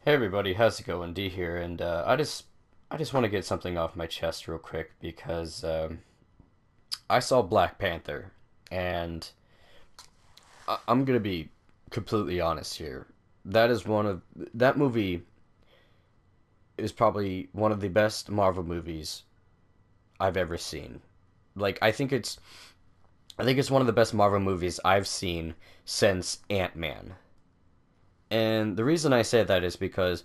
Hey everybody, how's it going? D here, and I just want to get something off my chest real quick because I saw Black Panther, and I'm gonna be completely honest here. That movie is probably one of the best Marvel movies I've ever seen. Like I think it's one of the best Marvel movies I've seen since Ant-Man. And the reason I say that is because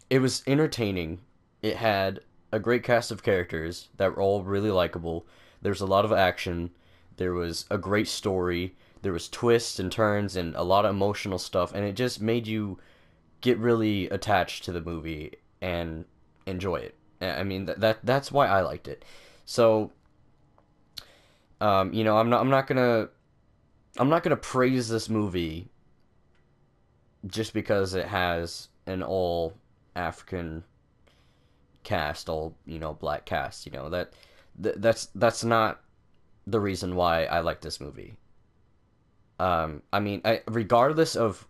it was entertaining. It had a great cast of characters that were all really likable. There's a lot of action. There was a great story. There was twists and turns and a lot of emotional stuff, and it just made you get really attached to the movie and enjoy it. I mean that's why I liked it. So, I'm not gonna praise this movie just because it has an all African cast, all black cast. That's not the reason why I like this movie. Regardless of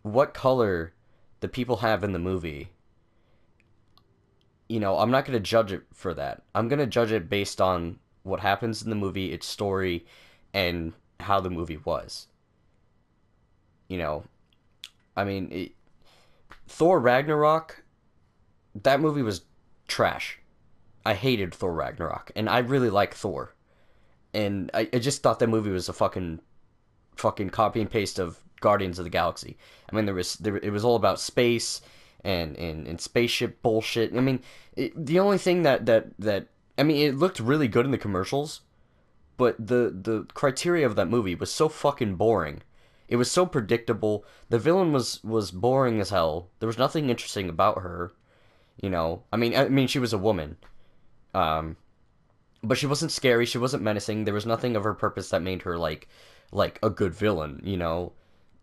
what color the people have in the movie, I'm not gonna judge it for that. I'm gonna judge it based on what happens in the movie, its story, and how the movie was. You know, I mean, it, Thor Ragnarok. That movie was trash. I hated Thor Ragnarok, and I really like Thor. And I just thought that movie was a fucking copy and paste of Guardians of the Galaxy. I mean, it was all about space and spaceship bullshit. I mean, the only thing that I mean, it looked really good in the commercials, but the criteria of that movie was so fucking boring. It was so predictable. The villain was boring as hell. There was nothing interesting about her. I mean, she was a woman. Um, but she wasn't scary. She wasn't menacing. There was nothing of her purpose that made her like a good villain.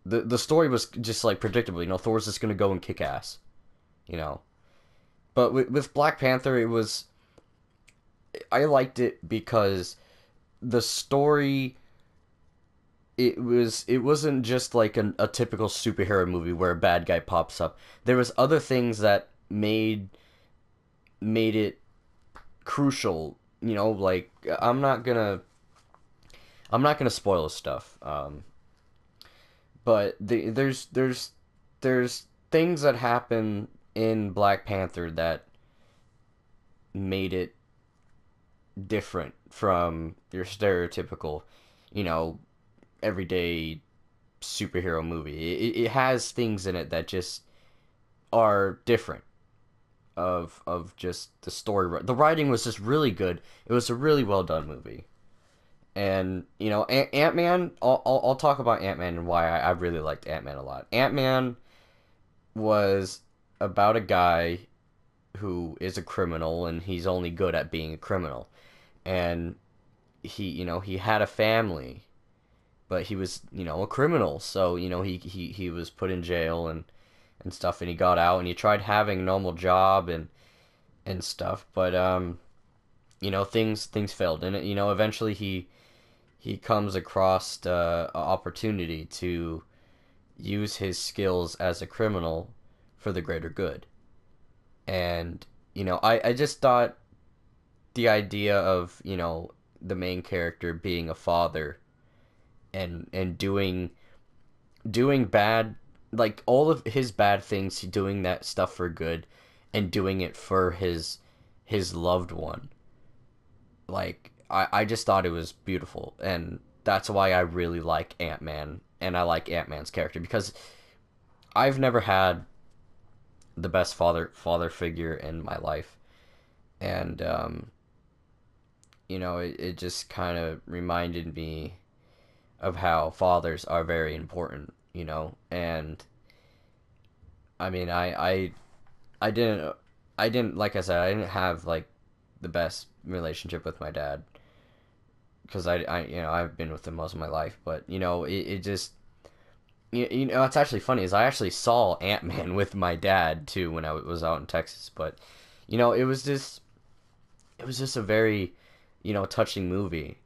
The story was just like predictable. Thor's just gonna go and kick ass. You know, but with Black Panther, I liked it because the story it wasn't just like a typical superhero movie where a bad guy pops up. There was other things that made it crucial. Like I'm not gonna spoil stuff. But there's things that happen in Black Panther that made it different from your stereotypical, you know, everyday superhero movie. It has things in it that just are different of just the story. The writing was just really good. It was a really well done movie. And Ant Man. I'll talk about Ant Man and why I really liked Ant Man a lot. Ant Man was about a guy who is a criminal and he's only good at being a criminal. And he had a family, but he was a criminal. So he was put in jail and stuff, and he got out and he tried having a normal job and stuff, but things failed, and eventually he comes across an opportunity to use his skills as a criminal for the greater good. And I just thought the idea of the main character being a father and doing bad, like all of his bad things, doing that stuff for good and doing it for his loved one. Like I just thought it was beautiful, and that's why I really like Ant-Man, and I like Ant-Man's character because I've never had the best father figure in my life. And it just kind of reminded me of how fathers are very important, and I mean, I didn't, like I said, I didn't have like the best relationship with my dad because I've been with him most of my life, but it just, it's actually funny is I actually saw Ant Man with my dad too when I was out in Texas, but it was just a very touching movie,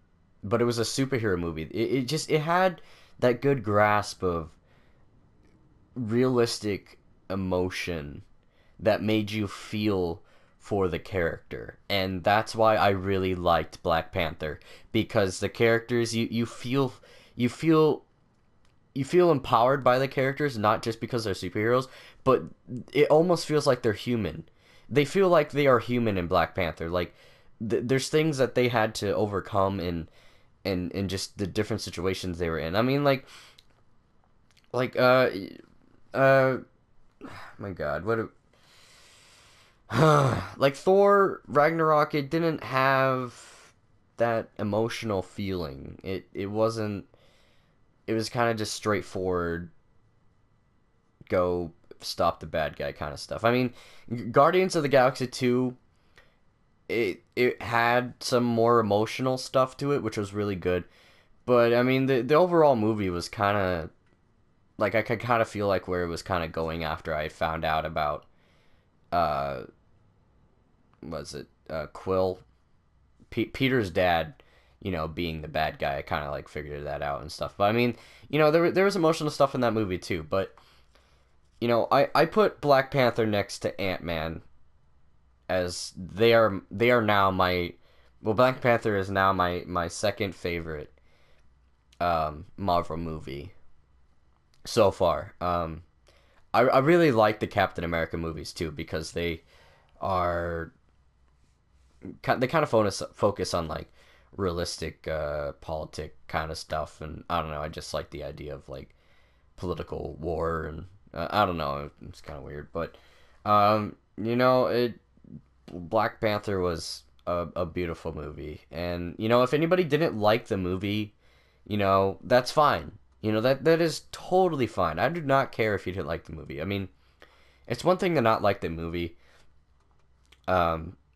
but it was a superhero movie. It had that good grasp of realistic emotion that made you feel for the character. And that's why I really liked Black Panther, because the characters, you feel you feel empowered by the characters, not just because they're superheroes, but it almost feels like they're human. They feel like they are human in Black Panther. Like there's things that they had to overcome in just the different situations they were in. I mean, like uh my God, what like Thor Ragnarok, it didn't have that emotional feeling. It wasn't. It was kind of just straightforward, go stop the bad guy kind of stuff. I mean, Guardians of the Galaxy 2, it had some more emotional stuff to it, which was really good. But I mean, the overall movie was kind of like, I could kind of feel like where it was kind of going after I found out about uh was it Quill, Peter's dad, being the bad guy. I kind of like figured that out and stuff. But I mean, there was emotional stuff in that movie too. But I put Black Panther next to Ant-Man, as they are now my, well, Black Panther is now my second favorite Marvel movie so far. I really like the Captain America movies too, because are they kind of focus on like realistic politic kind of stuff, and I don't know, I just like the idea of like political war, and I don't know, it's kind of weird, but it Black Panther was a beautiful movie. And if anybody didn't like the movie, that's fine. That is totally fine. I do not care if you didn't like the movie. I mean, it's one thing to not like the movie.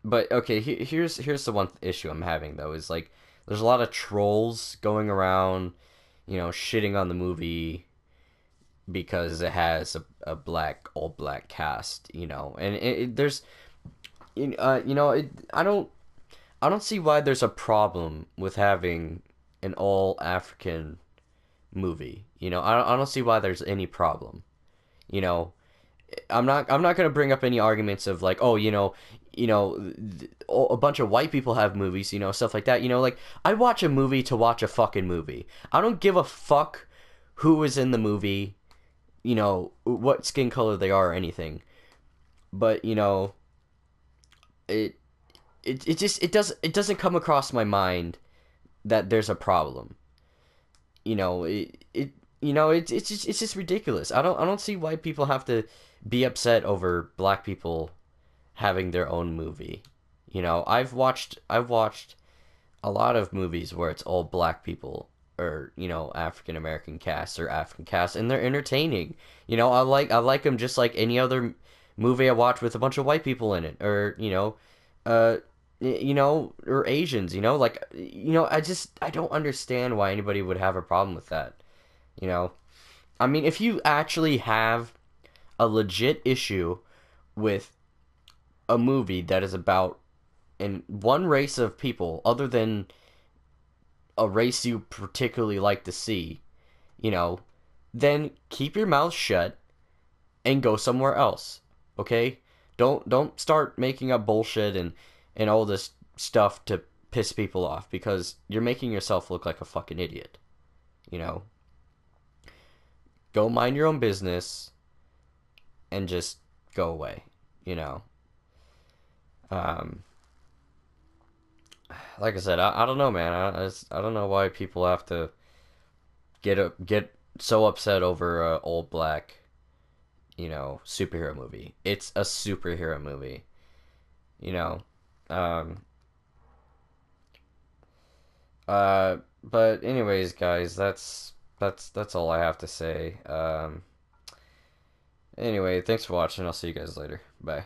But okay, here's the one issue I'm having though, is like there's a lot of trolls going around, shitting on the movie because it has a all black cast, and there's I don't see why there's a problem with having an all African movie. I don't see why there's any problem. You know, I'm not gonna bring up any arguments of like, oh, a bunch of white people have movies, stuff like that. Like, I watch a movie to watch a fucking movie. I don't give a fuck who is in the movie, what skin color they are or anything. But it it doesn't come across my mind that there's a problem. It's just ridiculous. I don't see why people have to be upset over black people having their own movie. I've watched a lot of movies where it's all black people, or African American cast or African cast, and they're entertaining. I like them just like any other movie I watch with a bunch of white people in it, or uh or Asians. Like, I don't understand why anybody would have a problem with that. You know, I mean, if you actually have a legit issue with a movie that is about in one race of people other than a race you particularly like to see, you know, then keep your mouth shut and go somewhere else. Okay? Don't start making up bullshit and all this stuff to piss people off, because you're making yourself look like a fucking idiot. You know? Go mind your own business and just go away, you know. Um, like I said, I don't know, man. I don't know why people have to get so upset over a old black, superhero movie. It's a superhero movie, you know. Um, but anyways, guys, that's all I have to say. Anyway, thanks for watching. I'll see you guys later. Bye.